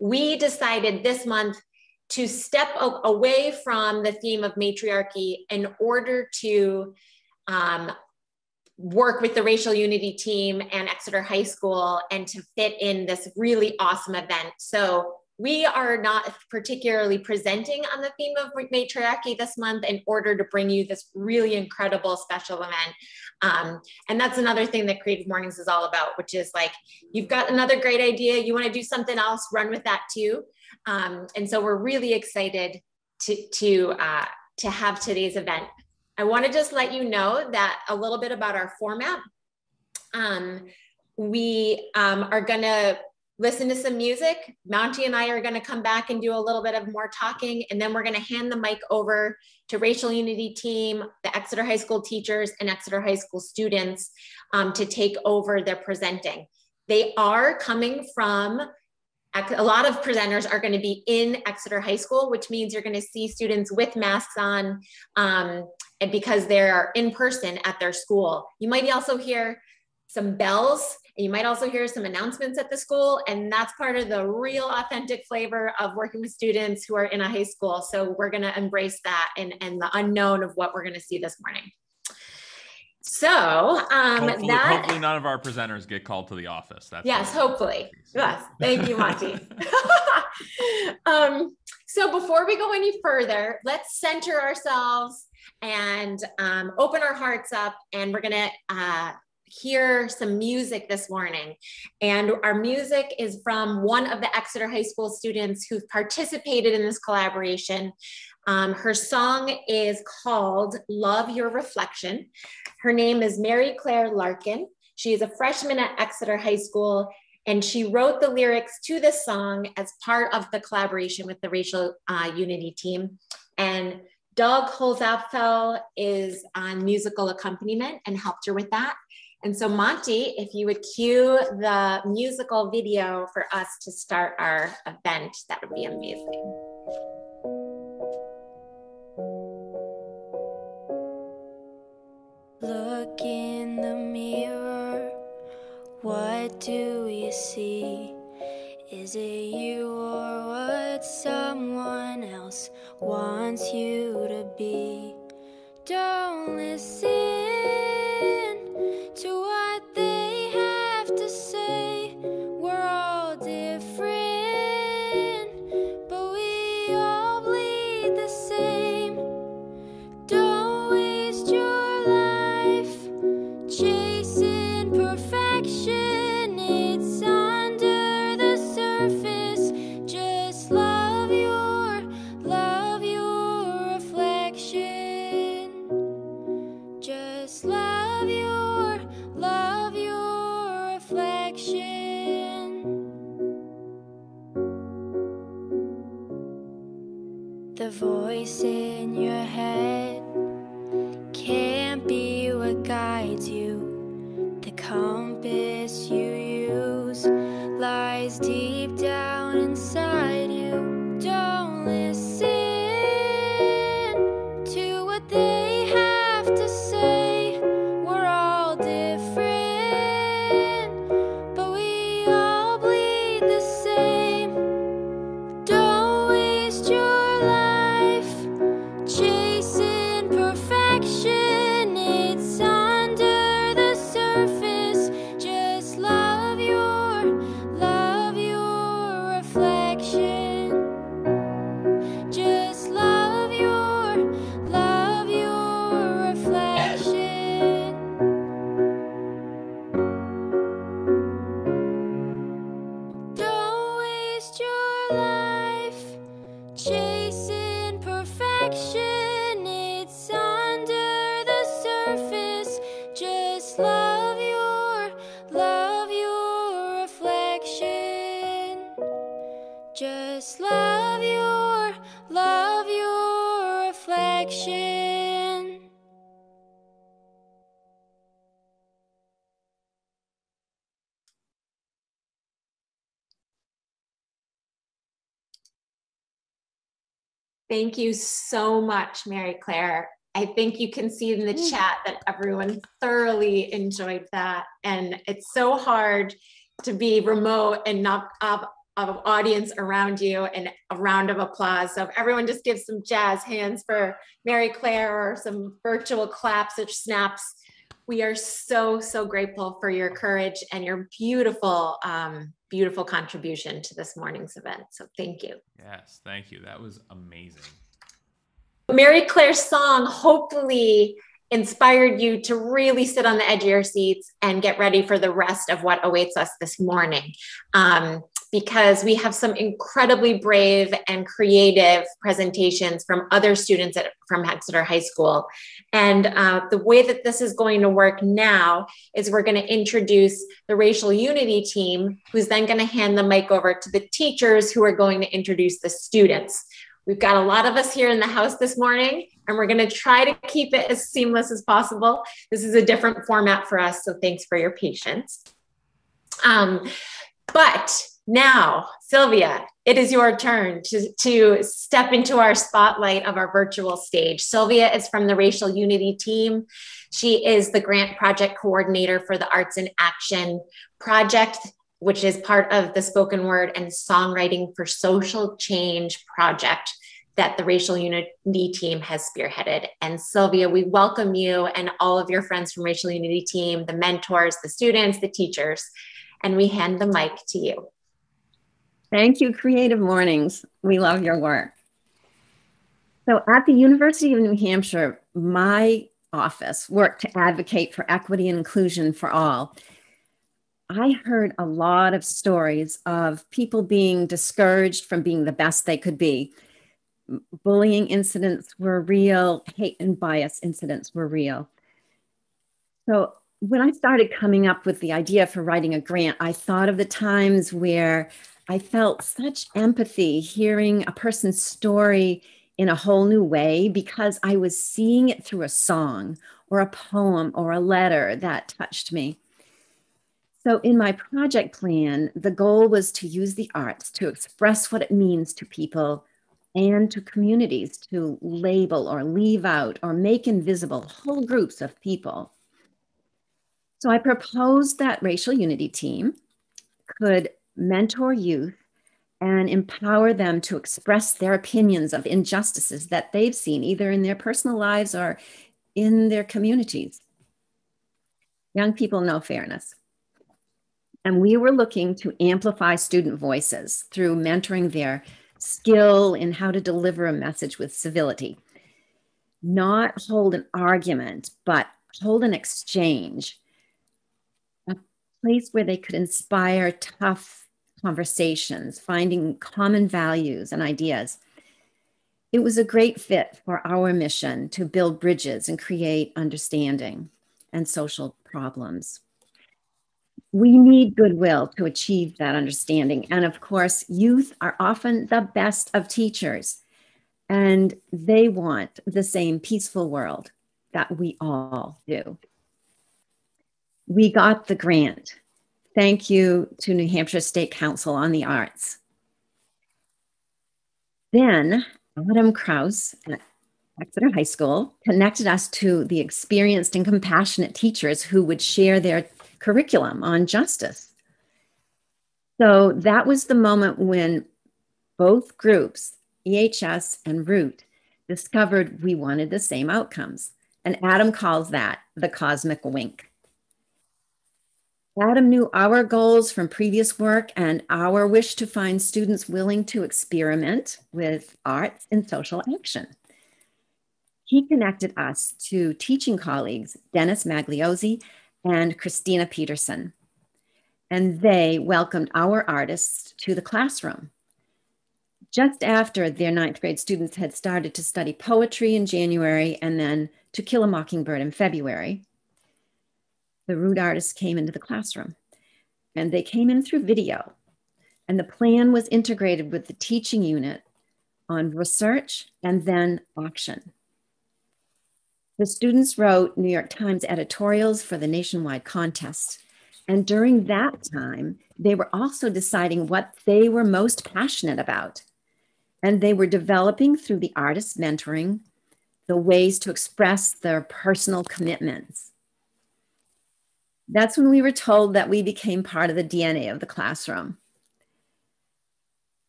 we decided this month to step away from the theme of matriarchy in order to work with the Racial Unity team and Exeter High School and to fit in this really awesome event. So we are not particularly presenting on the theme of matriarchy this month in order to bring you this really incredible special event. And that's another thing that Creative Mornings is all about, which is like, you've got another great idea, you want to do something else, run with that too. And so we're really excited to have today's event. I want to just let you know that a little bit about our format. We are going to listen to some music. Monty and I are going to come back and do a little bit of more talking, and then we're going to hand the mic over to Racial Unity team, the Exeter High School teachers and Exeter High School students to take over their presenting. They are coming from, a lot of presenters are going to be in Exeter High School, which means you're going to see students with masks on, and because they're in person at their school. You might also hear some bells, and you might also hear some announcements at the school, and that's part of the real authentic flavor of working with students who are in a high school. So we're gonna embrace that and the unknown of what we're gonna see this morning. So hopefully none of our presenters get called to the office. Yes, hopefully. Yes, thank you, Monty. So before we go any further, let's center ourselves and open our hearts up, and we're gonna hear some music this morning. And our music is from one of the Exeter High School students who've participated in this collaboration. Her song is called Love Your Reflection. Her name is Mary Claire Larkin. She is a freshman at Exeter High School, and she wrote the lyrics to this song as part of the collaboration with the Racial Unity team. And Doug Holzapfel is on musical accompaniment and helped her with that. And so Monty, if you would cue the musical video for us to start our event, that would be amazing. Look in the mirror, what do you see? Is it you or what someone else wants you to be? Don't listen to what they have to say. We're all different, but we all bleed the same. Don't waste your life chasing perfection. It's under the surface. Just love your reflection. Just love your reflection. The voice in your head can't be what guides you. The compass you use lies deep down inside you. Don't listen to what they have to say. We're all different, but we all bleed the same. Don't waste your life chasing perfection. It's under the surface. Just love your reflection. Just love your reflection. Don't waste your life chasing perfection. It's under the surface. Just love your reflection. Just love your reflection. Thank you so much, Mary Claire. I think you can see in the chat that everyone thoroughly enjoyed that. And it's so hard to be remote and not audience around you and a round of applause. So if everyone just gives some jazz hands for Mary Claire or some virtual claps or snaps. We are so, so grateful for your courage and your beautiful, beautiful contribution to this morning's event. So thank you. Yes, thank you. That was amazing. Mary Claire's song hopefully inspired you to really sit on the edge of your seats and get ready for the rest of what awaits us this morning. Because we have some incredibly brave and creative presentations from other students from Exeter High School. And the way that this is going to work now is we're going to introduce the Racial Unity team, who's then going to hand the mic over to the teachers who are going to introduce the students. We've got a lot of us here in the house this morning, and we're going to try to keep it as seamless as possible. This is a different format for us, so thanks for your patience. But now, Sylvia, it is your turn to step into our spotlight of our virtual stage. Sylvia is from the Racial Unity team. She is the grant project coordinator for the Arts in Action project, which is part of the Spoken Word and Songwriting for Social Change project that the Racial Unity team has spearheaded. And Sylvia, we welcome you and all of your friends from Racial Unity team, the mentors, the students, the teachers, and we hand the mic to you. Thank you, Creative Mornings. We love your work. So at the University of New Hampshire, my office worked to advocate for equity and inclusion for all. I heard a lot of stories of people being discouraged from being the best they could be. Bullying incidents were real, hate and bias incidents were real. So when I started coming up with the idea for writing a grant, I thought of the times where I felt such empathy hearing a person's story in a whole new way because I was seeing it through a song or a poem or a letter that touched me. So in my project plan, the goal was to use the arts to express what it means to people and to communities to label or leave out or make invisible whole groups of people. So I proposed that Racial Unity team could mentor youth and empower them to express their opinions of injustices that they've seen either in their personal lives or in their communities. Young people know fairness. And we were looking to amplify student voices through mentoring their skill in how to deliver a message with civility. Not hold an argument, but hold an exchange. A place where they could inspire tough conversations, finding common values and ideas. It was a great fit for our mission to build bridges and create understanding and social problems. We need goodwill to achieve that understanding. And of course, youth are often the best of teachers, and they want the same peaceful world that we all do. We got the grant. Thank you to New Hampshire State Council on the Arts. Then Adam Krause at Exeter High School connected us to the experienced and compassionate teachers who would share their curriculum on justice. So that was the moment when both groups, EHS and Root, discovered we wanted the same outcomes. And Adam calls that the cosmic wink. Adam knew our goals from previous work and our wish to find students willing to experiment with arts and social action. He connected us to teaching colleagues, Dennis Magliozzi and Christina Peterson, and they welcomed our artists to the classroom. Just after their 9th grade students had started to study poetry in January and then To Kill a Mockingbird in February, the Root artists came into the classroom, and they came in through video. And the plan was integrated with the teaching unit on research and then action. The students wrote New York Times editorials for the nationwide contest. And during that time, they were also deciding what they were most passionate about. And they were developing through the artist mentoring the ways to express their personal commitments. That's when we were told that we became part of the DNA of the classroom.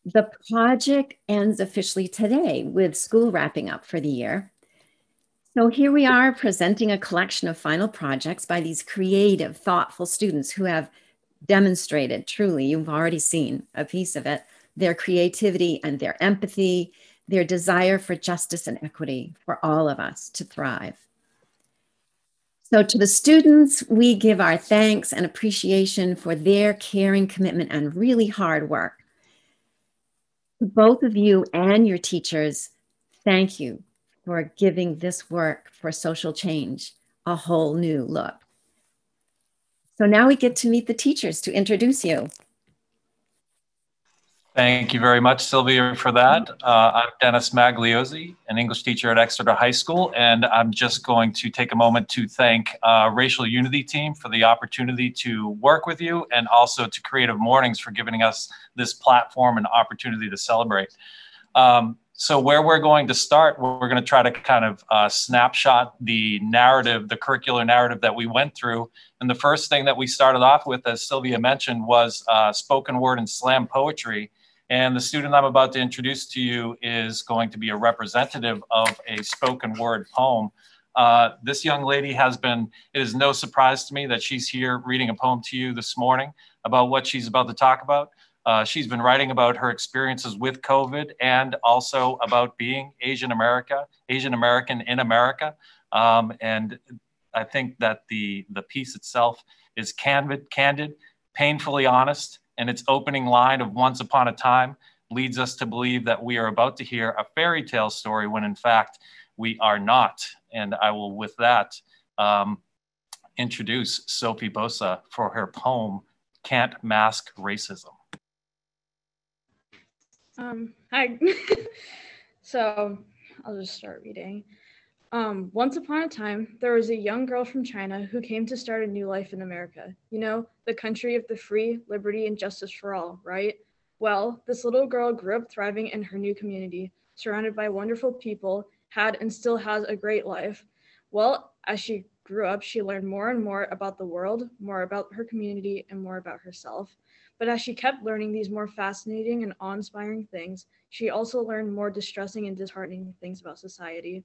The project ends officially today with school wrapping up for the year. So here we are presenting a collection of final projects by these creative, thoughtful students who have demonstrated, truly, you've already seen a piece of it, their creativity and their empathy, their desire for justice and equity for all of us to thrive. So to the students, we give our thanks and appreciation for their caring, commitment, and really hard work. To both of you and your teachers, thank you for giving this work for social change a whole new look. So now we get to meet the teachers to introduce you. Thank you very much, Sylvia, for that. I'm Dennis Magliozzi, an English teacher at Exeter High School, and I'm just going to take a moment to thank Racial Unity Team for the opportunity to work with you, and also to Creative Mornings for giving us this platform and opportunity to celebrate. So where we're going to start, we're going to try to kind of snapshot the narrative, the curricular narrative that we went through. And the first thing that we started off with, as Sylvia mentioned, was spoken word and slam poetry. And the student I'm about to introduce to you is going to be a representative of a spoken word poem. This young lady has been, it is no surprise to me that she's here reading a poem to you this morning about what she's about to talk about. She's been writing about her experiences with COVID and also about being Asian American in America. And I think that the piece itself is candid, painfully honest, and its opening line of "Once upon a time" leads us to believe that we are about to hear a fairy tale story when in fact we are not. And I will, with that, introduce Sophie Bosa for her poem, "Can't Mask Racism." Hi. So I'll just start reading. Once upon a time, there was a young girl from China who came to start a new life in America. You know, the country of the free, liberty, and justice for all, right? Well, this little girl grew up thriving in her new community, surrounded by wonderful people, had and still has a great life. Well, as she grew up, she learned more and more about the world, more about her community, and more about herself. But as she kept learning these more fascinating and awe-inspiring things, she also learned more distressing and disheartening things about society.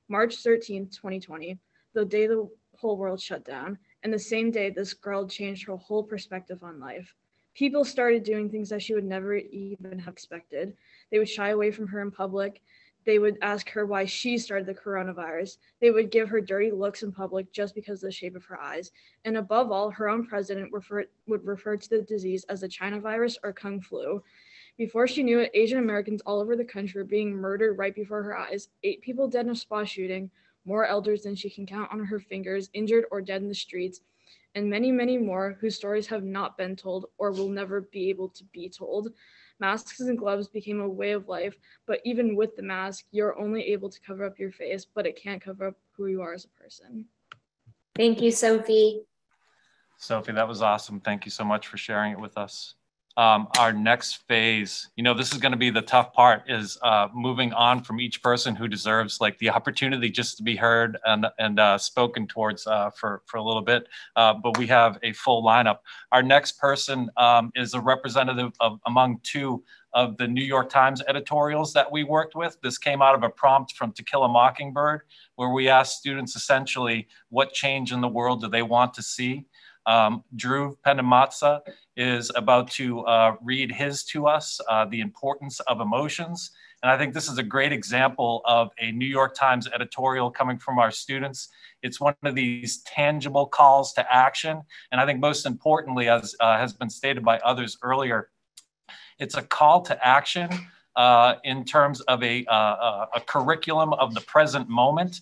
March 13th, 2020, the day the whole world shut down, and the same day this girl changed her whole perspective on life. People started doing things that she would never even have expected. They would shy away from her in public. They would ask her why she started the coronavirus. They would give her dirty looks in public just because of the shape of her eyes. And above all, her own president would refer to the disease as the China virus or Kung flu. Before she knew it, Asian Americans all over the country were being murdered right before her eyes. 8 people dead in a spa shooting, more elders than she can count on her fingers, injured or dead in the streets, and many, many more whose stories have not been told or will never be able to be told. Masks and gloves became a way of life, but even with the mask, you're only able to cover up your face, but it can't cover up who you are as a person. Thank you, Sophie. Sophie, that was awesome. Thank you so much for sharing it with us. Our next phase, you know, this is going to be the tough part, is moving on from each person who deserves like the opportunity just to be heard and spoken towards for a little bit. But we have a full lineup. Our next person is a representative of among 2 of the New York Times editorials that we worked with. This came out of a prompt from To Kill a Mockingbird, where we asked students essentially what change in the world do they want to see. Drew Pendamatsa is about to read his to us, The Importance of Emotions. And I think this is a great example of a New York Times editorial coming from our students. It's one of these tangible calls to action. And I think most importantly, as has been stated by others earlier, it's a call to action in terms of a curriculum of the present moment.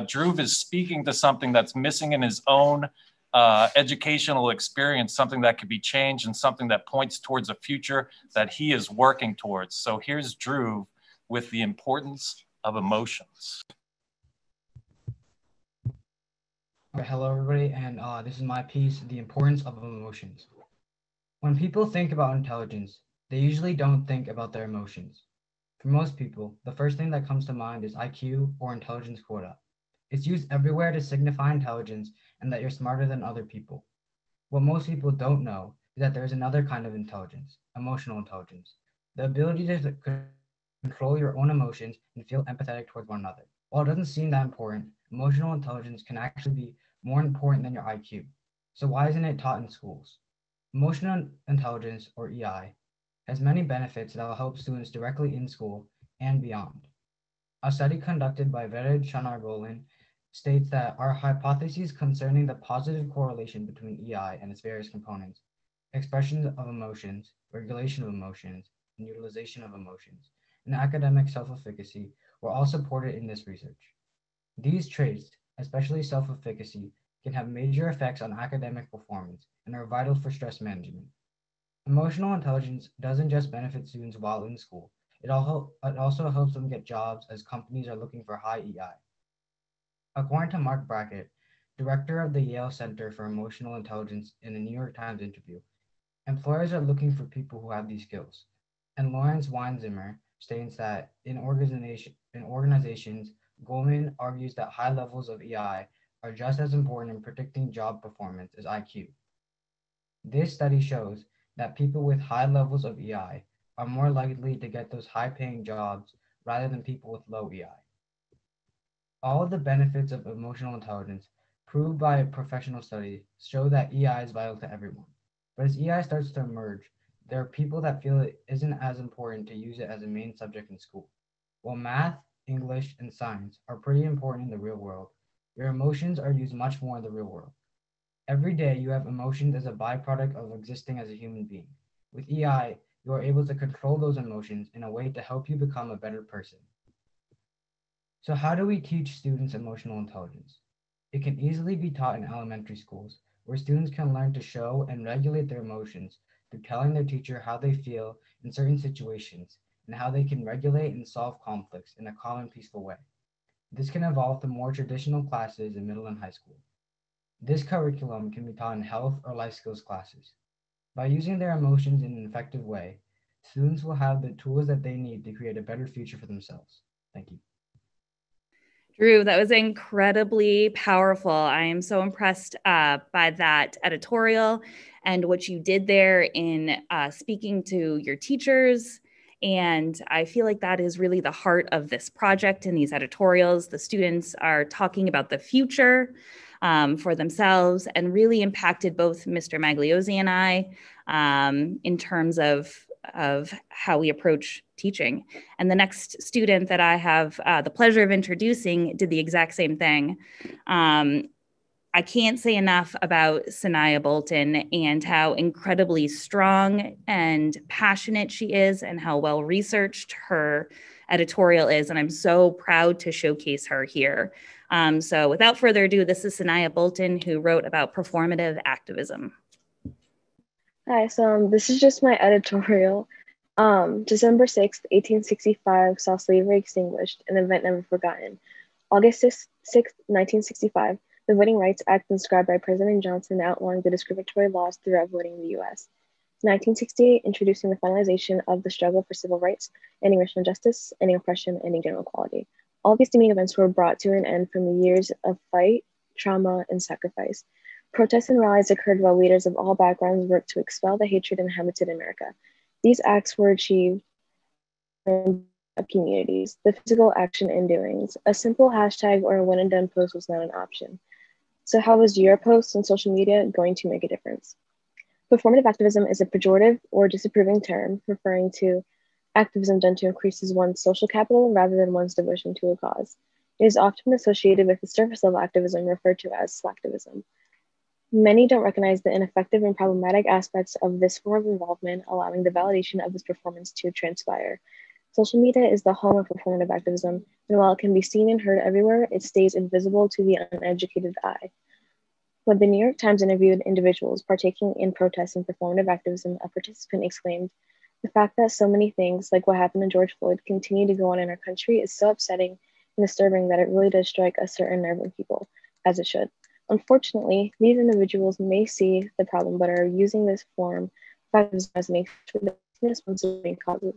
Drew is speaking to something that's missing in his own educational experience, something that could be changed and something that points towards a future that he is working towards. So here's Drew with The Importance of Emotions. Okay, hello everybody, and this is my piece, The Importance of Emotions. When people think about intelligence, they usually don't think about their emotions. For most people, the first thing that comes to mind is IQ or intelligence quota. It's used everywhere to signify intelligence and that you're smarter than other people. What most people don't know is that there's another kind of intelligence, emotional intelligence. the ability to control your own emotions and feel empathetic towards one another. While it doesn't seem that important, emotional intelligence can actually be more important than your IQ. So why isn't it taught in schools? Emotional intelligence, or EI, has many benefits that will help students directly in school and beyond. A study conducted by Sanaya Bolton states that our hypotheses concerning the positive correlation between EI and its various components, expression of emotions, regulation of emotions, and utilization of emotions, and academic self-efficacy were all supported in this research. These traits, especially self-efficacy, can have major effects on academic performance and are vital for stress management. Emotional intelligence doesn't just benefit students while in school, it also helps them get jobs as companies are looking for high EI. According to Mark Brackett, director of the Yale Center for Emotional Intelligence, in a New York Times interview, employers are looking for people who have these skills. And Lawrence Weinzimmer states that in organizations, Goldman argues that high levels of EI are just as important in predicting job performance as IQ. This study shows that people with high levels of EI are more likely to get those high-paying jobs rather than people with low EI. All of the benefits of emotional intelligence proved by professional studies show that EI is vital to everyone. But as EI starts to emerge, there are people that feel it isn't as important to use it as a main subject in school. While math, English, and science are pretty important in the real world, your emotions are used much more in the real world. Every day you have emotions as a byproduct of existing as a human being. With EI, you are able to control those emotions in a way to help you become a better person. So how do we teach students emotional intelligence? It can easily be taught in elementary schools, where students can learn to show and regulate their emotions through telling their teacher how they feel in certain situations and how they can regulate and solve conflicts in a calm and peaceful way. This can evolve to more traditional classes in middle and high school. This curriculum can be taught in health or life skills classes. By using their emotions in an effective way, students will have the tools that they need to create a better future for themselves. Thank you. Drew, that was incredibly powerful. I am so impressed by that editorial and what you did there in speaking to your teachers. And I feel like that is really the heart of this project and these editorials. The students are talking about the future for themselves and really impacted both Mr. Magliozzi and I in terms of how we approach teaching. And the next student that I have the pleasure of introducing did the exact same thing. I can't say enough about Sanaya Bolton and how incredibly strong and passionate she is and how well researched her editorial is. And I'm so proud to showcase her here. So without further ado, this is Sanaya Bolton, who wrote about performative activism. Hi, so this is just my editorial. December 6th, 1865 saw slavery extinguished, an event never forgotten. August 6th, 1965, the Voting Rights Act inscribed by President Johnson outlawing the discriminatory laws throughout voting in the U.S. 1968, introducing the finalization of the struggle for civil rights, ending racial injustice, ending oppression, ending gender equality. All these deeming events were brought to an end from the years of fight, trauma, and sacrifice. Protests and rallies occurred while leaders of all backgrounds worked to expel the hatred inhabited America. These acts were achieved in communities, the physical action and doings. A simple hashtag or a one and done post was not an option. So how was your post on social media going to make a difference? Performative activism is a pejorative or disapproving term referring to activism done to increase one's social capital rather than one's devotion to a cause. It is often associated with the surface level activism referred to as slacktivism. Many don't recognize the ineffective and problematic aspects of this form of involvement, allowing the validation of this performance to transpire. Social media is the home of performative activism, and while it can be seen and heard everywhere, it stays invisible to the uneducated eye. When the New York Times interviewed individuals partaking in protests and performative activism, a participant exclaimed, "The fact that so many things, like what happened to George Floyd, continue to go on in our country is so upsetting and disturbing that it really does strike a certain nerve in people, as it should." Unfortunately, these individuals may see the problem but are using this form of activism as an excuse for main causes.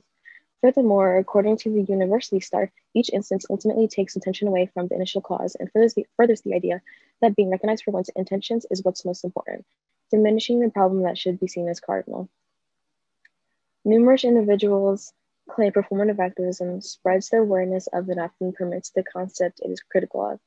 Furthermore, according to the University Star, each instance ultimately takes attention away from the initial cause and furthers the idea that being recognized for one's intentions is what's most important, diminishing the problem that should be seen as cardinal. Numerous individuals claim performative activism spreads the awareness of and often permits the concept it is critical of.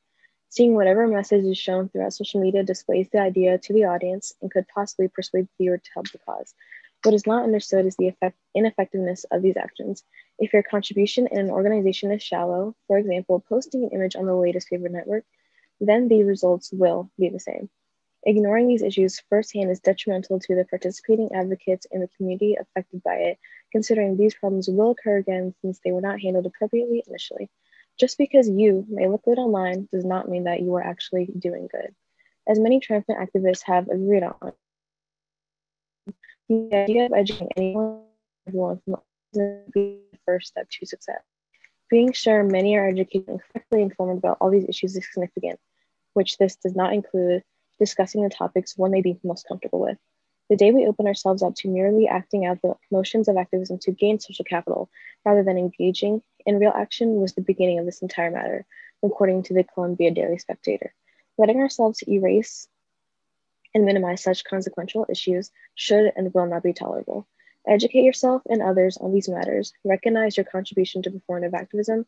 Seeing whatever message is shown throughout social media displays the idea to the audience and could possibly persuade the viewer to help the cause. What is not understood is the ineffectiveness of these actions. If your contribution in an organization is shallow, for example, posting an image on the latest favorite network, then the results will be the same. Ignoring these issues firsthand is detrimental to the participating advocates and the community affected by it, considering these problems will occur again since they were not handled appropriately initially. Just because you may look good online does not mean that you are actually doing good. As many triumphant activists have agreed on, the idea of educating everyone from the first step to success. Being sure many are educated and correctly informed about all these issues is significant, which this does not include discussing the topics one may be most comfortable with. The day we open ourselves up to merely acting out the motions of activism to gain social capital, rather than engaging in real action, was the beginning of this entire matter, according to the Columbia Daily Spectator. Letting ourselves erase and minimize such consequential issues should and will not be tolerable. Educate yourself and others on these matters, recognize your contribution to performative activism,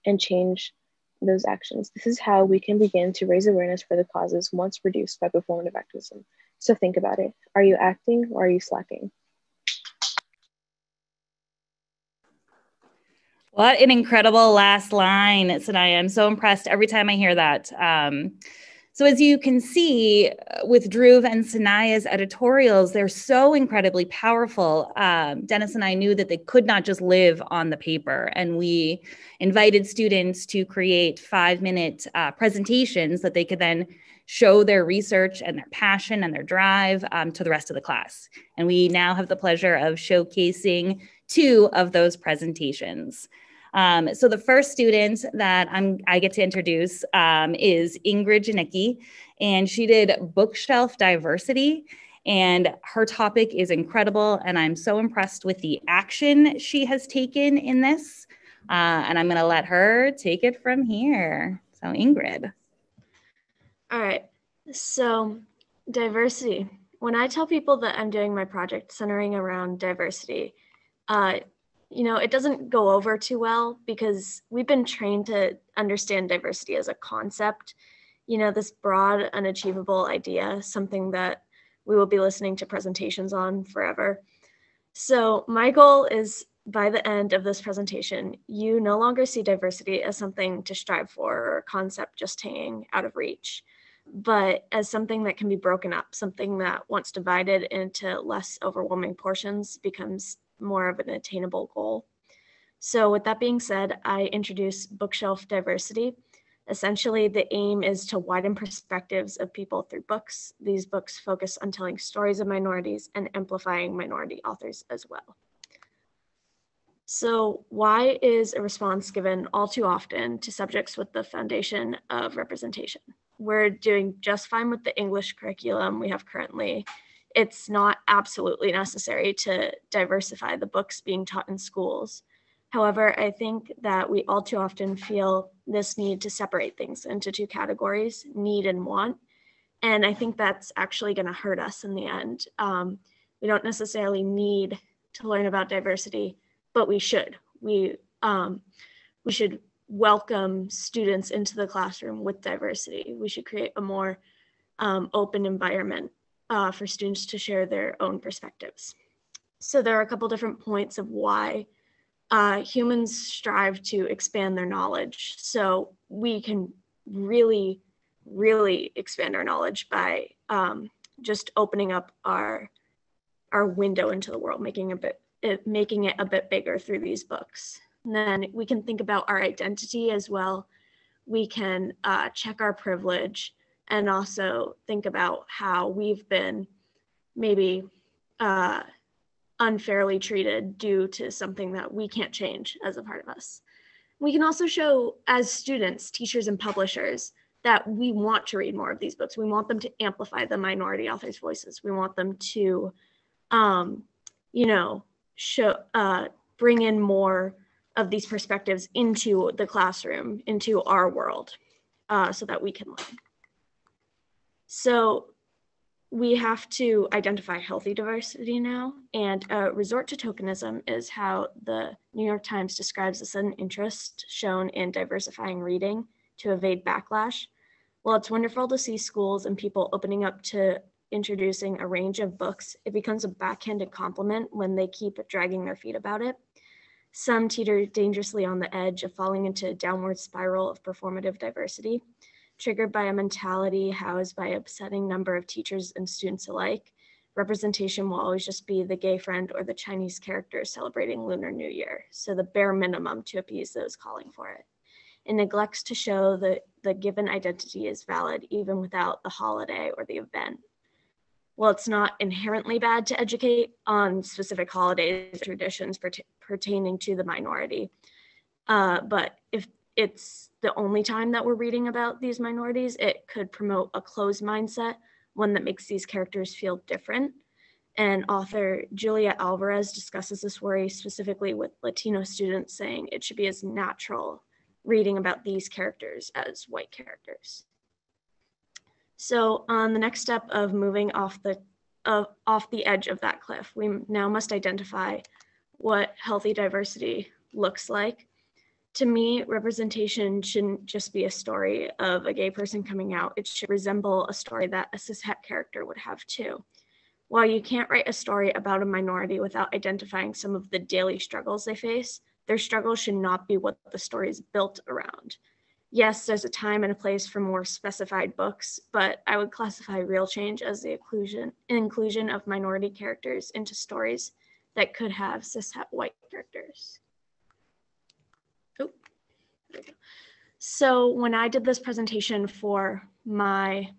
and change those actions. This is how we can begin to raise awareness for the causes once reduced by performative activism. So think about it. Are you acting or are you slacking? What an incredible last line, Sanaya. I'm so impressed every time I hear that. So as you can see with Dhruv and Sanaya's editorials, they're so incredibly powerful. Dennis and I knew that they could not just live on the paper, and we invited students to create 5-minute presentations that they could then show their research and their passion and their drive to the rest of the class. And we now have the pleasure of showcasing 2 of those presentations. So the first student that I get to introduce is Ingrid Nikki, and she did bookshelf diversity, and her topic is incredible, and I'm so impressed with the action she has taken in this, and I'm gonna let her take it from here. So Ingrid. All right, so diversity. When I tell people that I'm doing my project centering around diversity, you know, it doesn't go over too well because we've been trained to understand diversity as a concept, you know, this broad, unachievable idea, something that we will be listening to presentations on forever. So my goal is by the end of this presentation, you no longer see diversity as something to strive for or a concept just hanging out of reach, but as something that can be broken up, something that once divided into less overwhelming portions becomes more of an attainable goal. So with that being said, I introduce bookshelf diversity. Essentially, the aim is to widen perspectives of people through books. These books focus on telling stories of minorities and amplifying minority authors as well. So why is a response given all too often to subjects with the foundation of representation? We're doing just fine with the English curriculum we have currently. It's not absolutely necessary to diversify the books being taught in schools. However, I think that we all too often feel this need to separate things into 2 categories, need and want. And I think that's actually going to hurt us in the end. We don't necessarily need to learn about diversity, but we should. We should welcome students into the classroom with diversity. We should create a more open environment for students to share their own perspectives. So there are a couple different points of why humans strive to expand their knowledge. So we can really, really expand our knowledge by just opening up our window into the world, making it a bit bigger through these books. And then we can think about our identity as well. We can check our privilege and also think about how we've been maybe unfairly treated due to something that we can't change as a part of us. We can also show as students, teachers, and publishers that we want to read more of these books. We want them to amplify the minority authors' voices. We want them to, you know, bring in more of these perspectives into the classroom, into our world, so that we can learn. So we have to identify healthy diversity now, and resort to tokenism is how the New York Times describes the sudden interest shown in diversifying reading to evade backlash. While it's wonderful to see schools and people opening up to introducing a range of books, it becomes a backhanded compliment when they keep dragging their feet about it. Some teeter dangerously on the edge of falling into a downward spiral of performative diversity, triggered by a mentality housed by an upsetting number of teachers and students alike. Representation will always just be the gay friend or the Chinese character celebrating Lunar New Year, so the bare minimum to appease those calling for it. It neglects to show that the given identity is valid even without the holiday or the event. While it's not inherently bad to educate on specific holidays, traditions pertaining to the minority, but if it's the only time that we're reading about these minorities, it could promote a closed mindset, one that makes these characters feel different. And author Julia Alvarez discusses this worry specifically with Latino students, saying it should be as natural reading about these characters as white characters. So on the next step of moving off the edge of that cliff, we now must identify what healthy diversity looks like. To me, representation shouldn't just be a story of a gay person coming out. It should resemble a story that a cishet character would have too. While you can't write a story about a minority without identifying some of the daily struggles they face, their struggles should not be what the story is built around. Yes, there's a time and a place for more specified books, but I would classify Real Change as the inclusion of minority characters into stories that could have cishet white characters. So when I did this presentation for my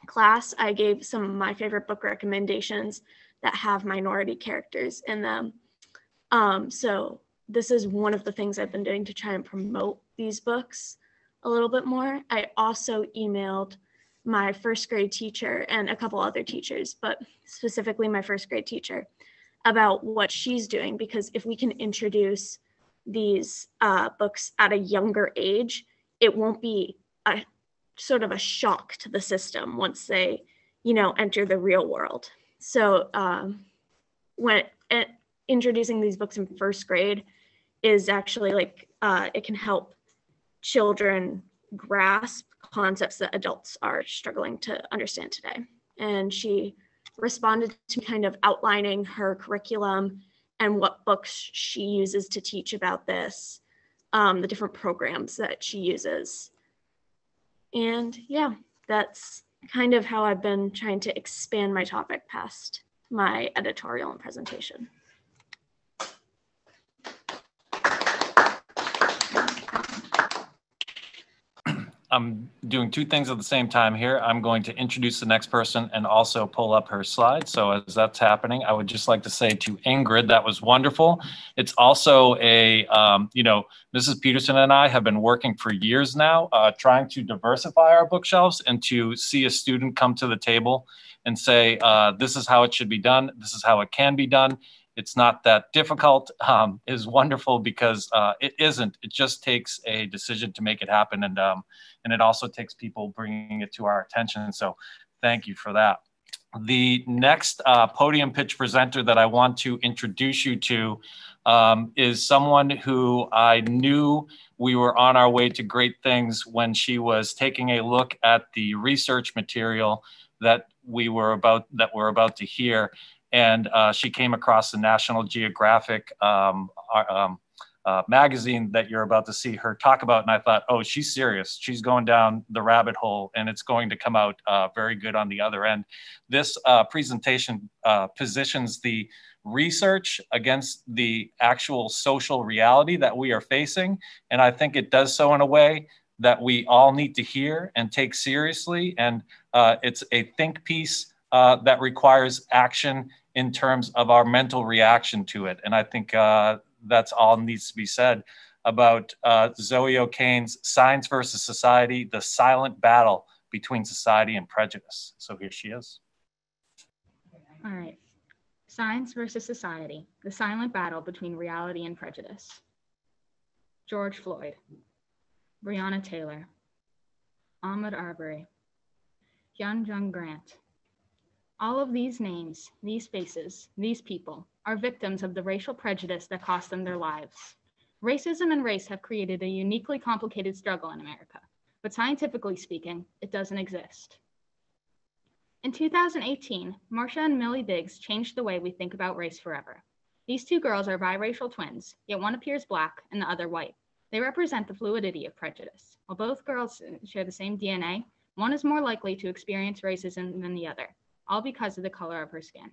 class, I gave some of my favorite book recommendations that have minority characters in them. So this is one of the things I've been doing to try and promote these books a little bit more. I also emailed my first grade teacher and a couple other teachers, but specifically my first grade teacher, about what she's doing, because if we can introduce these books at a younger age, it won't be a sort of a shock to the system once they, enter the real world. So when introducing these books in first grade is actually it can help children grasp concepts that adults are struggling to understand today. And she responded to kind of outlining her curriculum and what books she uses to teach about this, the different programs that she uses. And yeah, that's kind of how I've been trying to expand my topic past my editorial and presentation. I'm doing two things at the same time here. I'm going to introduce the next person and also pull up her slide. So as that's happening, I would just like to say to Ingrid, that was wonderful. It's also a, Mrs. Peterson and I have been working for years now, trying to diversify our bookshelves and to see a student come to the table and say, this is how it should be done. This is how it can be done. It's not that difficult, is wonderful because it isn't. It just takes a decision to make it happen. And it also takes people bringing it to our attention. So thank you for that. The next podium pitch presenter that I want to introduce you to is someone who I knew we were on our way to great things when she was taking a look at the research material that we're about to hear. And she came across the National Geographic magazine that you're about to see her talk about. And I thought, oh, she's serious. She's going down the rabbit hole and it's going to come out very good on the other end. This presentation positions the research against the actual social reality that we are facing. And I think it does so in a way that we all need to hear and take seriously. And it's a think piece that requires action in terms of our mental reaction to it. And I think that's all needs to be said about Zoe O'Kane's Science versus Society, the silent battle between society and prejudice. So here she is. All right. Science versus Society, the silent battle between reality and prejudice. George Floyd, Breonna Taylor, Ahmaud Arbery, Hyun Jung Grant, All of these names, these faces, these people are victims of the racial prejudice that cost them their lives. Racism and race have created a uniquely complicated struggle in America, but scientifically speaking, it doesn't exist. In 2018, Marcia and Millie Biggs changed the way we think about race forever. These two girls are biracial twins, yet one appears black and the other white. They represent the fluidity of prejudice. While both girls share the same DNA, one is more likely to experience racism than the other, all because of the color of her skin.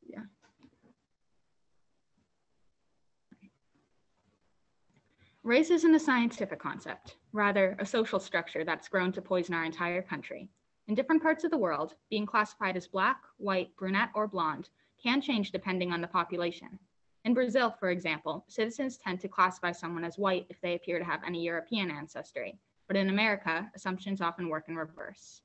Yeah. Race isn't a scientific concept, rather a social structure that's grown to poison our entire country. In different parts of the world, being classified as black, white, brunette, or blonde can change depending on the population. In Brazil, for example, citizens tend to classify someone as white if they appear to have any European ancestry, but in America, assumptions often work in reverse.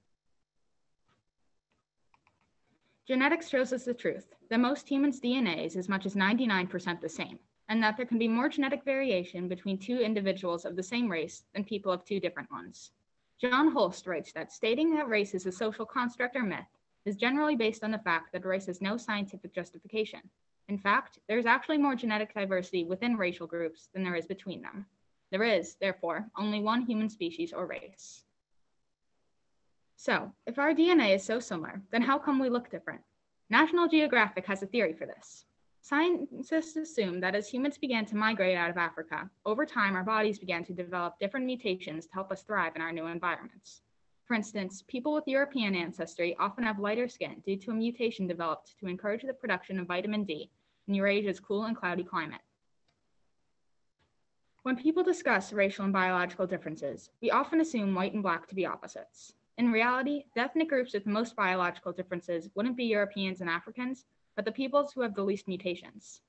Genetics shows us the truth, that most humans' DNA is as much as 99% the same, and that there can be more genetic variation between two individuals of the same race than people of two different ones. John Holst writes that stating that race is a social construct or myth is generally based on the fact that race has no scientific justification. In fact, there is actually more genetic diversity within racial groups than there is between them. There is, therefore, only one human species or race. So, if our DNA is so similar, then how come we look different? National Geographic has a theory for this. Scientists assume that as humans began to migrate out of Africa, over time our bodies began to develop different mutations to help us thrive in our new environments. For instance, people with European ancestry often have lighter skin due to a mutation developed to encourage the production of vitamin D in Eurasia's cool and cloudy climate. When people discuss racial and biological differences, we often assume white and black to be opposites. In reality, the ethnic groups with the most biological differences wouldn't be Europeans and Africans, but the peoples who have the least mutations.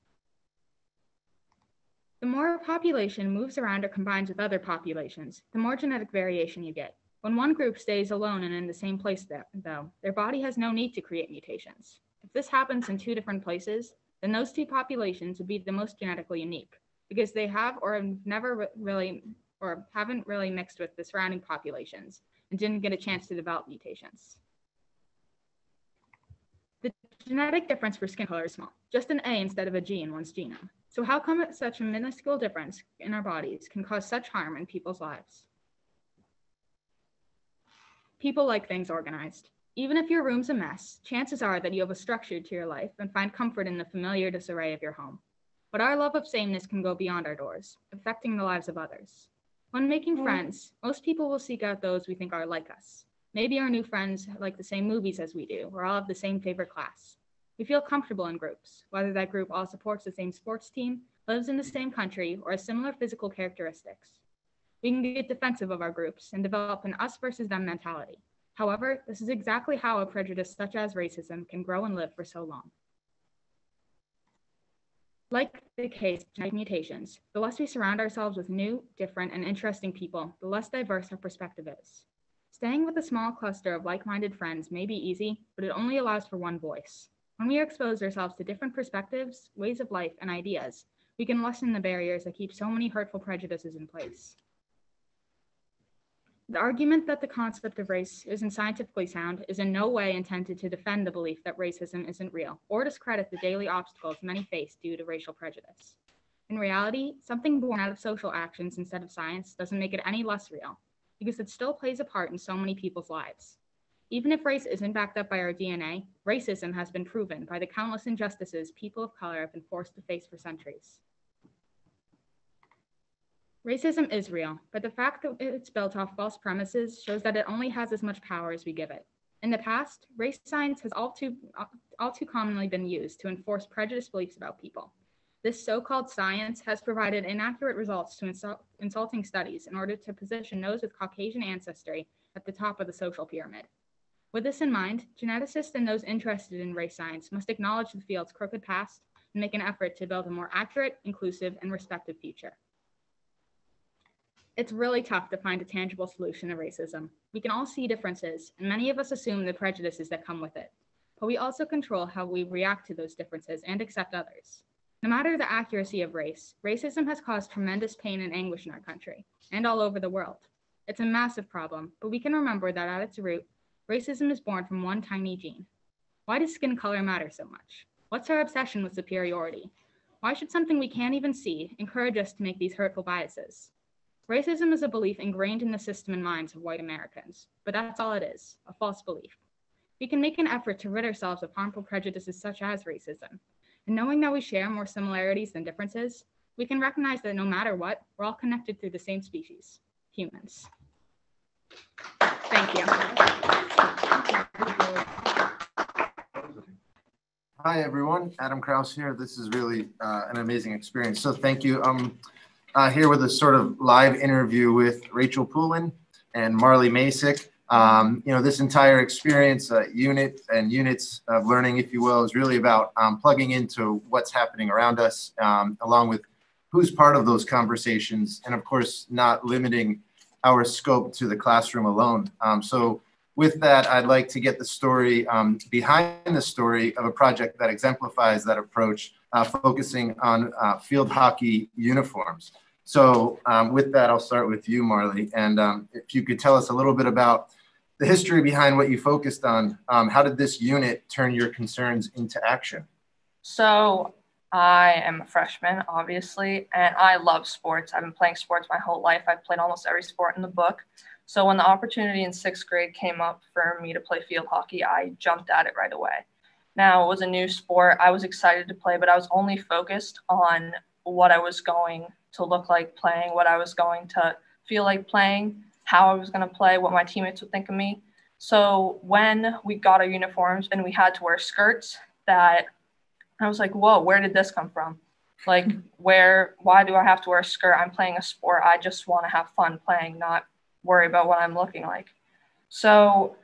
The more a population moves around or combines with other populations, the more genetic variation you get. When one group stays alone and in the same place, though, their body has no need to create mutations. If this happens in two different places, then those two populations would be the most genetically unique, because they have or have never really or haven't really mixed with the surrounding populations and didn't get a chance to develop mutations. The genetic difference for skin color is small, just an A instead of a G in one's genome. So how come such a minuscule difference in our bodies can cause such harm in people's lives? People like things organized. Even if your room's a mess, chances are that you have a structure to your life and find comfort in the familiar disarray of your home. But our love of sameness can go beyond our doors, affecting the lives of others. When making friends, most people will seek out those we think are like us. Maybe our new friends like the same movies as we do, or all have the same favorite class. We feel comfortable in groups, whether that group all supports the same sports team, lives in the same country, or has similar physical characteristics. We can get defensive of our groups and develop an us versus them mentality. However, this is exactly how a prejudice such as racism can grow and live for so long. Like the case of genetic mutations, the less we surround ourselves with new, different, and interesting people, the less diverse our perspective is. Staying with a small cluster of like-minded friends may be easy, but it only allows for one voice. When we expose ourselves to different perspectives, ways of life, and ideas, we can lessen the barriers that keep so many hurtful prejudices in place. The argument that the concept of race isn't scientifically sound is in no way intended to defend the belief that racism isn't real or discredit the daily obstacles many face due to racial prejudice. In reality, something born out of social actions instead of science doesn't make it any less real, because it still plays a part in so many people's lives. Even if race isn't backed up by our DNA, racism has been proven by the countless injustices people of color have been forced to face for centuries. Racism is real, but the fact that it's built off false premises shows that it only has as much power as we give it. In the past, race science has all too commonly been used to enforce prejudiced beliefs about people. This so-called science has provided inaccurate results to insulting studies in order to position those with Caucasian ancestry at the top of the social pyramid. With this in mind, geneticists and those interested in race science must acknowledge the field's crooked past and make an effort to build a more accurate, inclusive, and respectful future. It's really tough to find a tangible solution to racism. We can all see differences, and many of us assume the prejudices that come with it. But we also control how we react to those differences and accept others. No matter the accuracy of race, racism has caused tremendous pain and anguish in our country and all over the world. It's a massive problem, but we can remember that at its root, racism is born from one tiny gene. Why does skin color matter so much? What's our obsession with superiority? Why should something we can't even see encourage us to make these hurtful biases? Racism is a belief ingrained in the system and minds of white Americans, but that's all it is, a false belief. We can make an effort to rid ourselves of harmful prejudices such as racism. And knowing that we share more similarities than differences, we can recognize that no matter what, we're all connected through the same species, humans. Thank you. Hi, everyone. Adam Krause here. This is really an amazing experience. So thank you. I'm here with a sort of live interview with Rachel Poulin and Marley Masick. This entire experience, units of learning, if you will, is really about plugging into what's happening around us, along with who's part of those conversations, and of course, not limiting our scope to the classroom alone. So with that, I'd like to get the story behind the story of a project that exemplifies that approach, focusing on field hockey uniforms. So with that, I'll start with you, Marley. And if you could tell us a little bit about the history behind what you focused on. How did this unit turn your concerns into action? So I am a freshman, obviously, and I love sports. I've been playing sports my whole life. I've played almost every sport in the book. So when the opportunity in 6th grade came up for me to play field hockey, I jumped at it right away. Now, it was a new sport. I was excited to play, but I was only focused on what I was going to look like playing, what I was going to feel like playing, how I was going to play, what my teammates would think of me. So when we got our uniforms and we had to wear skirts, that I was like, whoa, where did this come from? Like, why do I have to wear a skirt? I'm playing a sport. I just want to have fun playing, not worry about what I'm looking like. So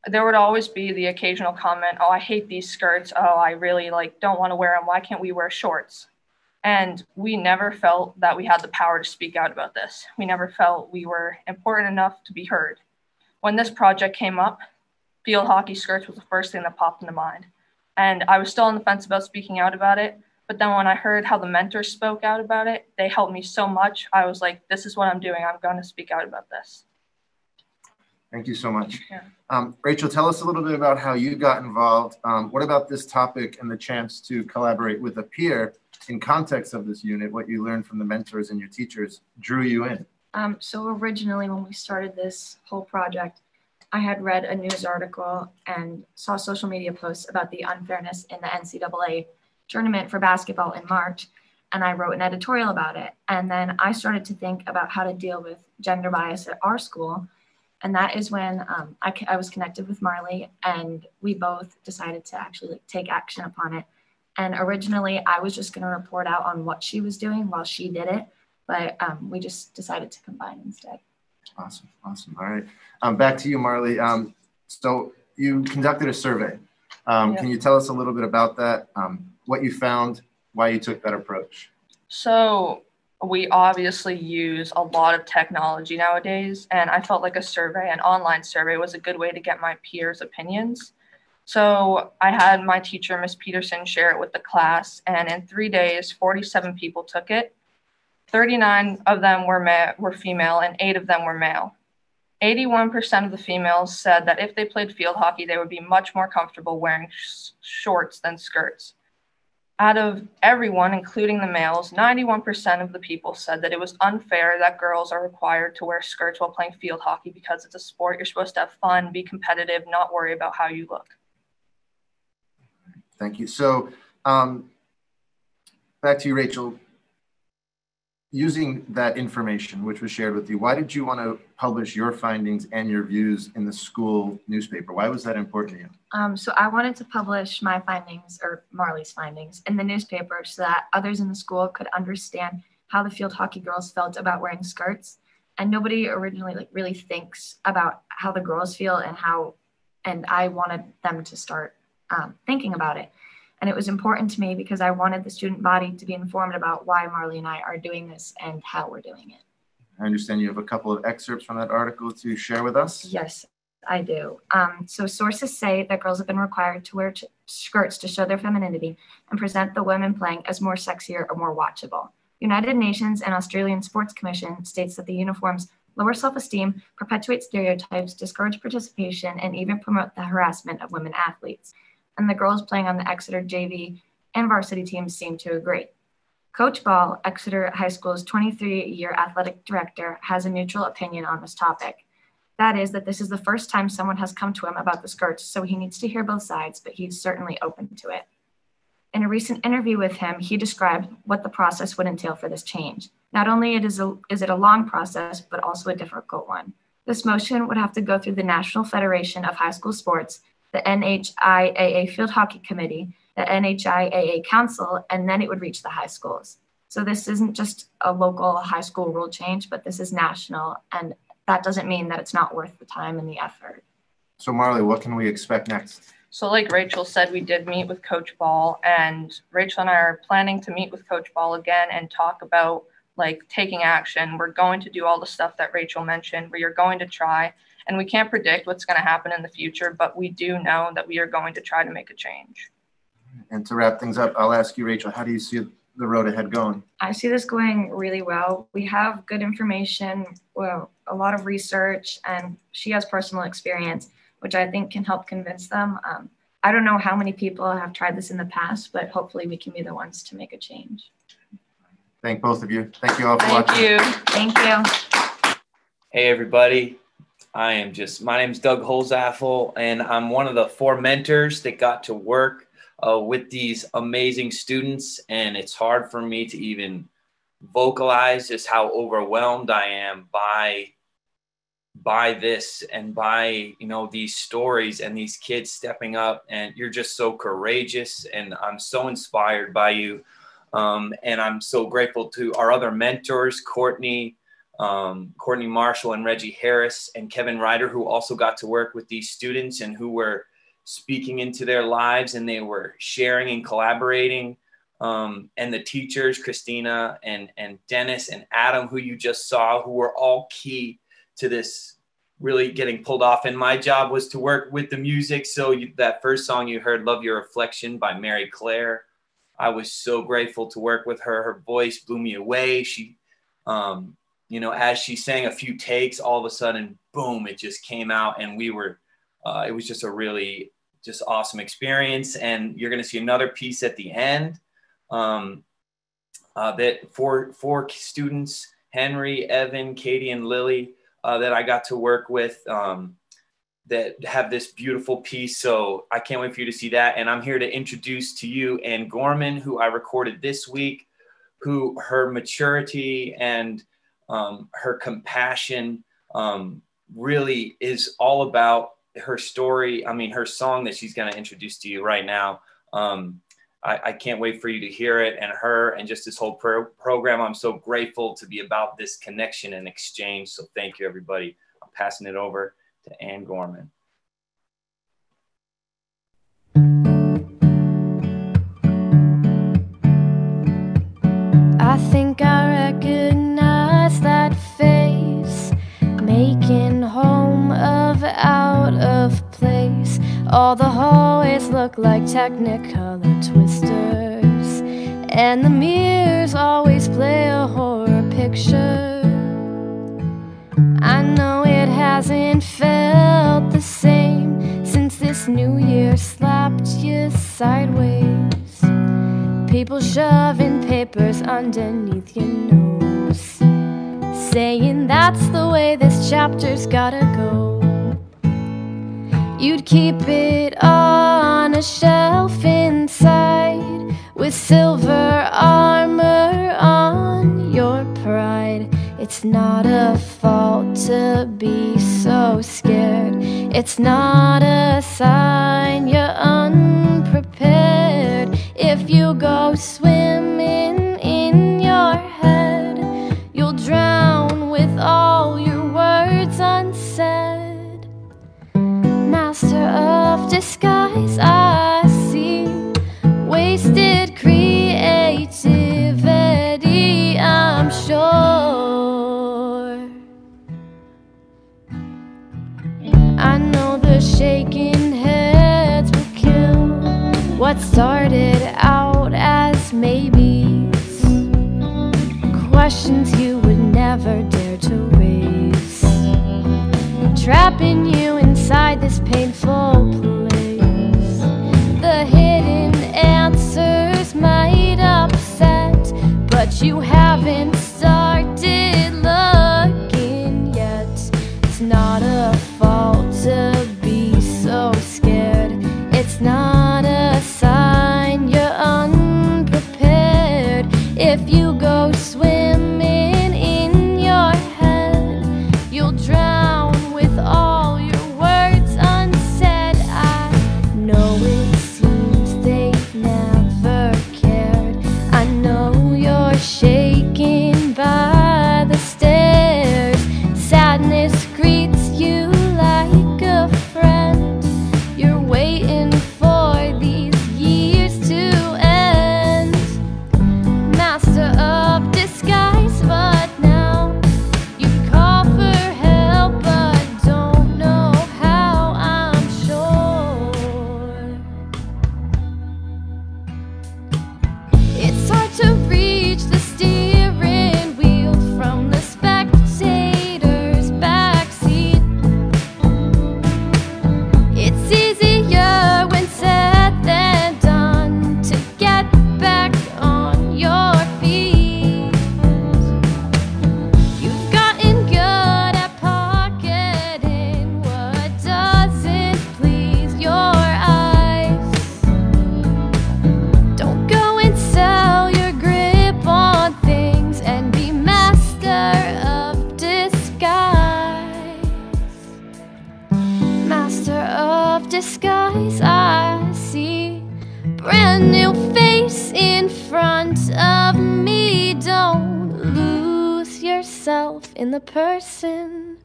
there would always be the occasional comment, oh, I hate these skirts. Oh, I really don't want to wear them. Why can't we wear shorts? And we never felt that we had the power to speak out about this. We never felt we were important enough to be heard. When this project came up, field hockey skirts was the first thing that popped into mind. And I was still on the fence about speaking out about it. But then when I heard how the mentors spoke out about it, they helped me so much. I was like, this is what I'm doing. I'm going to speak out about this. Thank you so much. Yeah. Rachel, tell us a little bit about how you got involved. What about this topic and the chance to collaborate with a peer in context of this unit, what you learned from the mentors and your teachers drew you in? So originally when we started this whole project, I had read a news article and saw social media posts about the unfairness in the NCAA tournament for basketball in March, and I wrote an editorial about it. And then I started to think about how to deal with gender bias at our school. And that is when I was connected with Marley, and we both decided to actually take action upon it. And originally, I was just going to report out on what she was doing while she did it, but we just decided to combine instead. Awesome. All right. Back to you, Marley. So you conducted a survey. Can you tell us a little bit about that, what you found, why you took that approach? So we obviously use a lot of technology nowadays, and I felt like a survey, an online survey, was a good way to get my peers' opinions. So I had my teacher, Miss Peterson, share it with the class, and in 3 days, 47 people took it. 39 of them were female, and 8 of them were male. 81% of the females said that if they played field hockey, they would be much more comfortable wearing shorts than skirts. Out of everyone, including the males, 91% of the people said that it was unfair that girls are required to wear skirts while playing field hockey because it's a sport. You're supposed to have fun, be competitive, not worry about how you look. Thank you. So back to you, Rachel. Using that information, which was shared with you, why did you want to publish your findings and your views in the school newspaper? Why was that important to you? So I wanted to publish my findings, or Marley's findings, in the newspaper so that others in the school could understand how the field hockey girls felt about wearing skirts. And nobody originally really thinks about how the girls feel and I wanted them to start thinking about it. And it was important to me because I wanted the student body to be informed about why Marley and I are doing this and how we're doing it. I understand you have a couple of excerpts from that article to share with us. Yes, I do. So sources say that girls have been required to wear skirts to show their femininity and present the women playing as more sexier or more watchable. United Nations and Australian Sports Commission states that the uniforms lower self-esteem, perpetuate stereotypes, discourage participation, and even promote the harassment of women athletes. And the girls playing on the Exeter JV and varsity teams seem to agree. Coach Ball, Exeter High School's 23-year athletic director, has a neutral opinion on this topic. That is that this is the first time someone has come to him about the skirts, so he needs to hear both sides, but he's certainly open to it. In a recent interview with him, he described what the process would entail for this change. Not only is it a long process, but also a difficult one. This motion would have to go through the National Federation of High School Sports, the NHIAA Field Hockey Committee, the NHIAA Council, and then it would reach the high schools. So this isn't just a local high school rule change, but this is national, and that doesn't mean that it's not worth the time and the effort. So Marley, what can we expect next? So like Rachel said, we did meet with Coach Ball, and Rachel and I are planning to meet with Coach Ball again and talk about like taking action. We're going to do all the stuff that Rachel mentioned. We are going to try, and we can't predict what's going to happen in the future, but we do know that we are going to try to make a change. And to wrap things up, I'll ask you, Rachel, how do you see the road ahead going? I see this going really well. We have good information, well, a lot of research, and she has personal experience, which I think can help convince them. I don't know how many people have tried this in the past, but hopefully we can be the ones to make a change. Thank both of you. Thank you all for watching. Thank you. Hey, everybody. My name's Doug Holzaffel, and I'm one of the 4 mentors that got to work with these amazing students. And it's hard for me to even vocalize just how overwhelmed I am by this and by, these stories and these kids stepping up. And you're just so courageous, and I'm so inspired by you. And I'm so grateful to our other mentors, Courtney Marshall and Reggie Harris and Kevin Ryder, who also got to work with these students and who were speaking into their lives, and they were sharing and collaborating. And the teachers, Christina and Dennis and Adam, who you just saw, who were all key to this really getting pulled off. And my job was to work with the music. So that first song you heard, Love Your Reflection by Mary Claire, I was so grateful to work with her. Her voice blew me away. She, as she sang a few takes, all of a sudden, boom, it just came out. And we were, it was just a really just awesome experience. And you're going to see another piece at the end that four students, Henry, Evan, Katie, and Lily, that I got to work with, that have this beautiful piece. So I can't wait for you to see that. And I'm here to introduce to you Ann Gorman, who I recorded this week, who her maturity and her compassion really is all about her story. I mean, her song that she's going to introduce to you right now. I can't wait for you to hear it, and her and just this whole program. I'm so grateful to be about this connection and exchange. So thank you, everybody. I'm passing it over to Ann Gorman. I think I recognize that face, making home of out of place. All the hallways look like Technicolor twisters, and the mirrors always play a horror picture. I know it hasn't felt the same since this new year slapped you sideways. People shoving papers underneath your nose, saying that's the way this chapter's gotta go. You'd keep it on a shelf inside, with silver armor on your pride. It's not a fault to be so scared. It's not a sign you're unprepared. If you go swimming in your head, you'll drown with all your words unsaid. Master of disguise, I see wasted creativity, I'm sure. I know the shaking heads will kill what started out as maybes, questions you would never dare to raise. trapping you inside this painful place. The hidden answers might upset, but you haven't started looking yet. It's not a fault to be so scared. It's not a sign you're unprepared. If you go swimming in your head, you'll drown with all your words unsaid. I know it seems they've never cared. I know you're shaken by the stairs. Sadness greets you like a friend. You're waiting for these years to end. Master of disguise, but now you call for help, but don't know how, I'm sure. It's hard to reach the steering wheel from the spectator's backseat. It's easier when said than done to get back on your feet. You've gotten good at pocketing what doesn't please your eyes. Don't go and sell your grip on things and be master of disguise. Master of disguise, I see brand new face in front of me. Don't lose yourself in the person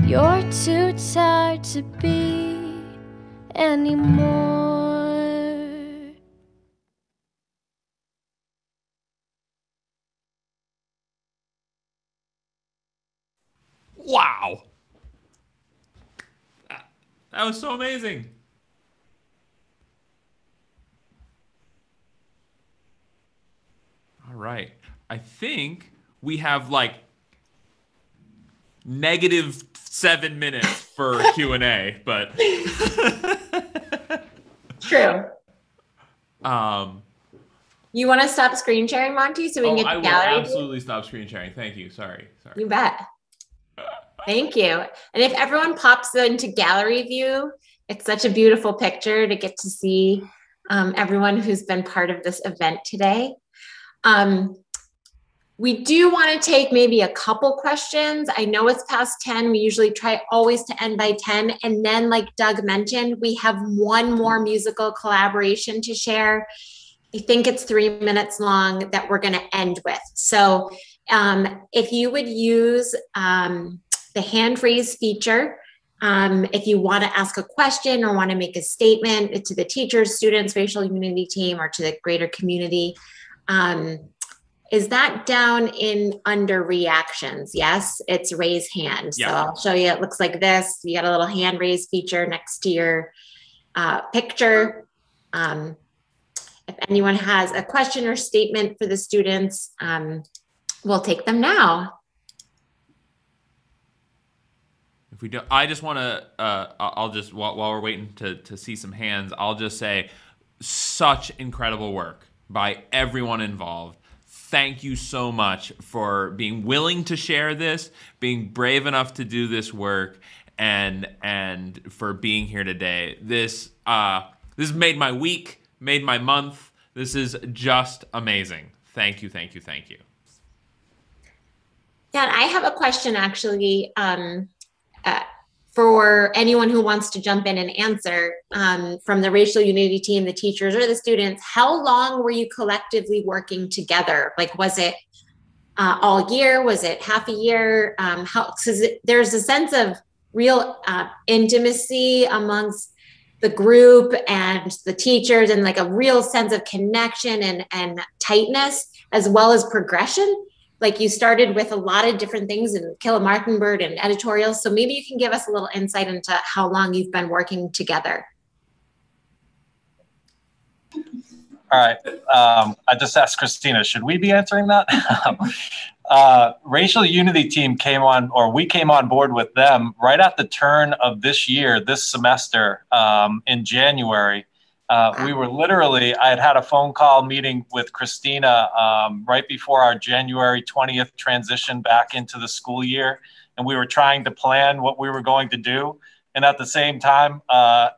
you're too tired to be anymore. Wow. That was so amazing. All right. I think we have like -7 minutes for Q&A, but True. You want to stop screen sharing, Monty, so we can get I the will gallery view? absolutely stop screen sharing. Thank you. Sorry. You bet. Thank you. And if everyone pops into gallery view, it's such a beautiful picture to get to see everyone who's been part of this event today. We do want to take maybe a couple questions. I know it's past 10. We usually try always to end by 10. And then, like Doug mentioned, we have one more musical collaboration to share. I think it's 3 minutes long that we're going to end with. So if you would use the hand raise feature, if you want to ask a question or want to make a statement to the teachers, students, racial unity team, or to the greater community, is that down in under reactions? Yes, it's raise hand. Yeah. So I'll show you, it looks like this. You got a little hand raise feature next to your picture. If anyone has a question or statement for the students, we'll take them now. If we don't, I just want to, I'll just, while we're waiting to see some hands, I'll just say such incredible work by everyone involved. Thank you so much for being willing to share this, being brave enough to do this work, and for being here today. This made my week, made my month. This is just amazing. Thank you, thank you, thank you. Yeah, I have a question actually for anyone who wants to jump in and answer from the racial unity team, the teachers or the students. How long were you collectively working together? Like, was it all year? Was it half a year? Because there's a sense of real intimacy amongst the group and the teachers, and like a real sense of connection and tightness, as well as progression. Like, you started with a lot of different things in Killa Martinbird and editorials. So maybe you can give us a little insight into how long you've been working together. All right. I just asked Christina, should we be answering that? Racial Unity Team came on, or we came on board with them right at the turn of this year, this semester, in January. We were literally, I had a phone call meeting with Christina right before our January 20th transition back into the school year. And we were trying to plan what we were going to do. And at the same time,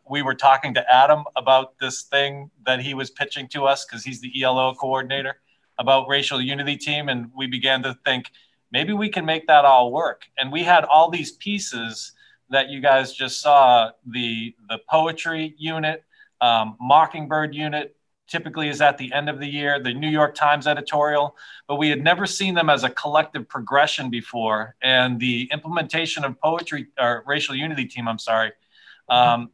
we were talking to Adam about this thing that he was pitching to us, because he's the ELO coordinator, about Racial Unity Team. And we began to think, maybe we can make that all work. And we had all these pieces that you guys just saw, the poetry unit, Mockingbird unit typically is at the end of the year, the New York Times editorial, but we had never seen them as a collective progression before. And the implementation of poetry, or Racial Unity Team, I'm sorry,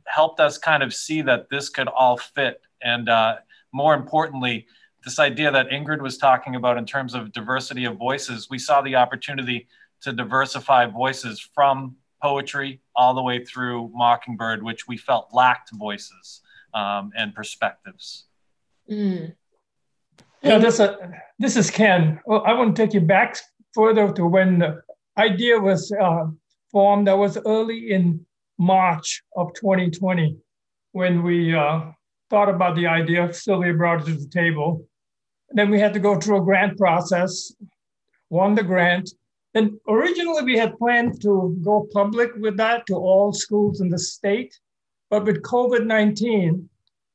helped us kind of see that this could all fit. And more importantly, this idea that Ingrid was talking about in terms of diversity of voices, we saw the opportunity to diversify voices from poetry all the way through Mockingbird, which we felt lacked voices and perspectives. Mm. Yeah, this is Ken. Well, I want to take you back further to when the idea was formed. That was early in March of 2020 when we thought about the idea. Sylvia brought it to the table. Then we had to go through a grant process, won the grant. And originally we had planned to go public with that to all schools in the state. But with COVID-19,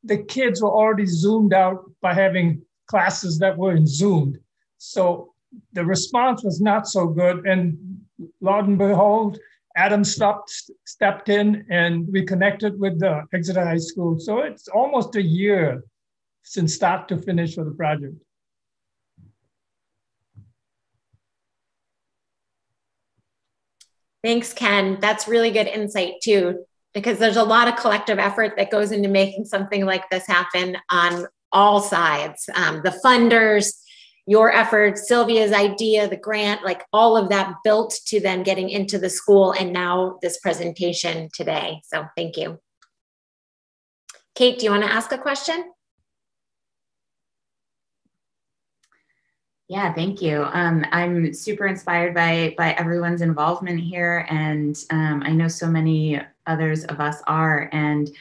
the kids were already Zoomed out by having classes that were in Zoom. So the response was not so good. And lo and behold, Adam stepped in and we connected with the Exeter High School. So it's almost a year since start to finish for the project. Thanks, Ken. That's really good insight too, because there's a lot of collective effort that goes into making something like this happen on all sides. The funders, your efforts, Sylvia's idea, the grant, like all of that built to then getting into the school and now this presentation today. So thank you. Kate, do you want to ask a question? Yeah, thank you. I'm super inspired by everyone's involvement here, and I know so many others of us are, and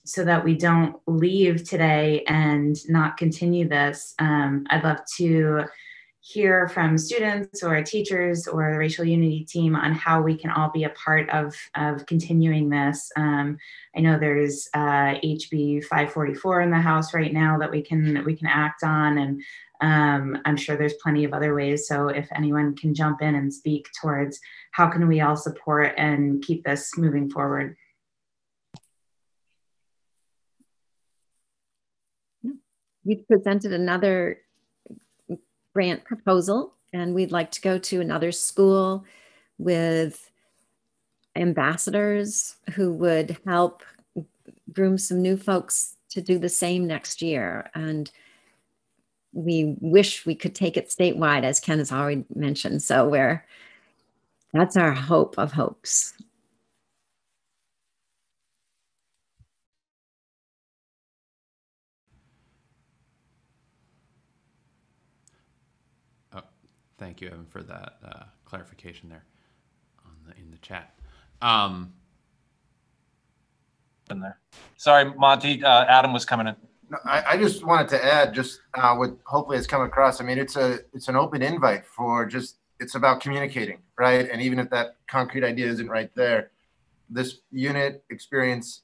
so that we don't leave today and not continue this, I'd love to hear from students or teachers or the Racial Unity Team on how we can all be a part of continuing this. I know there's HB 544 in the House right now that we can act on, and I'm sure there's plenty of other ways. So if anyone can jump in and speak towards how can we all support and keep this moving forward. We've presented another grant proposal, and we'd like to go to another school with ambassadors who would help groom some new folks to do the same next year. And we wish we could take it statewide, as Ken has already mentioned. So that's our hope of hopes. Thank you, Evan, for that clarification there in the chat. In there. Sorry, Monty, Adam was coming in. No, I just wanted to add just what hopefully has come across. I mean, it's an open invite for it's about communicating, right? And even if that concrete idea isn't right there, this unit experience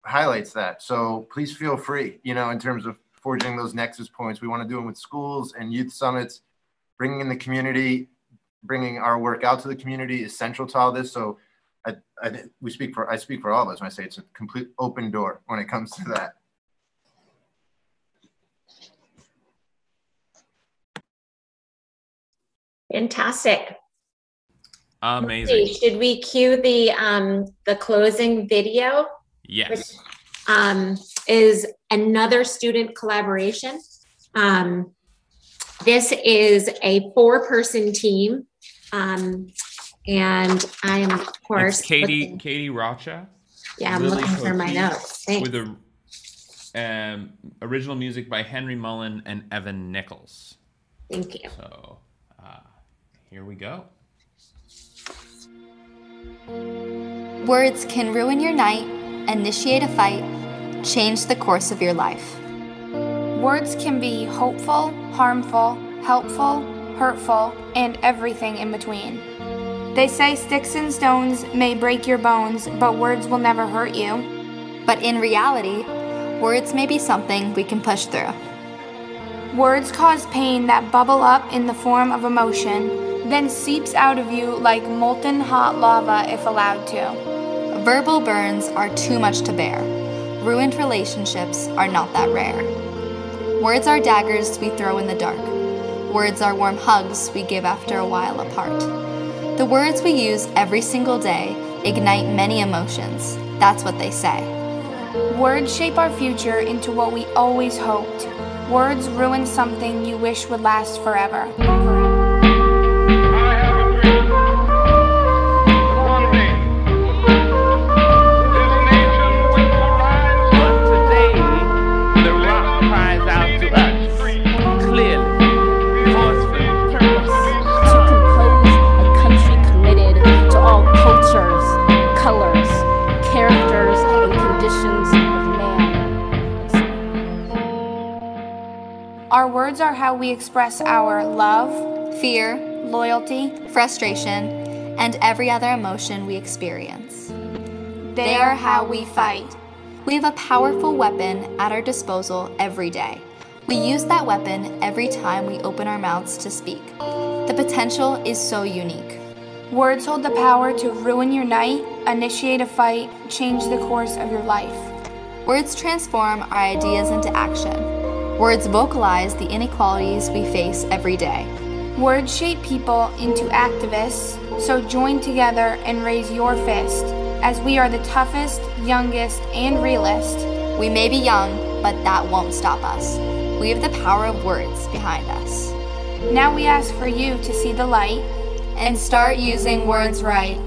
highlights that. So please feel free, in terms of forging those nexus points. We want to do them with schools and youth summits. Bringing in the community, bringing our work out to the community is central to all this. So I speak for all of us when I say it's a complete open door when it comes to that. Fantastic. Amazing. Should we cue the closing video? Yes. Which is another student collaboration. This is a 4-person team. And I am, of course, it's Katie Rocha. Yeah, I'm looking for my notes. Thanks. With original music by Henry Mullen and Evan Nichols. Thank you. So here we go. Words can ruin your night, initiate a fight, change the course of your life. Words can be hopeful, harmful, helpful, hurtful, and everything in between. They say sticks and stones may break your bones, but words will never hurt you. But in reality, words may be something we can push through. Words cause pain that bubble up in the form of emotion, then seeps out of you like molten hot lava if allowed to. Verbal burns are too much to bear. Ruined relationships are not that rare. Words are daggers we throw in the dark. Words are warm hugs we give after a while apart. The words we use every single day ignite many emotions. That's what they say. Words shape our future into what we always hoped. Words ruin something you wish would last forever. Our words are how we express our love, fear, loyalty, frustration, and every other emotion we experience. They are how we fight. We have a powerful weapon at our disposal every day. We use that weapon every time we open our mouths to speak. The potential is so unique. Words hold the power to ruin your night, initiate a fight, change the course of your life. Words transform our ideas into action. Words vocalize the inequalities we face every day. Words shape people into activists, so join together and raise your fist, as we are the toughest, youngest, and realest. We may be young, but that won't stop us. We have the power of words behind us. Now we ask for you to see the light and start using words right.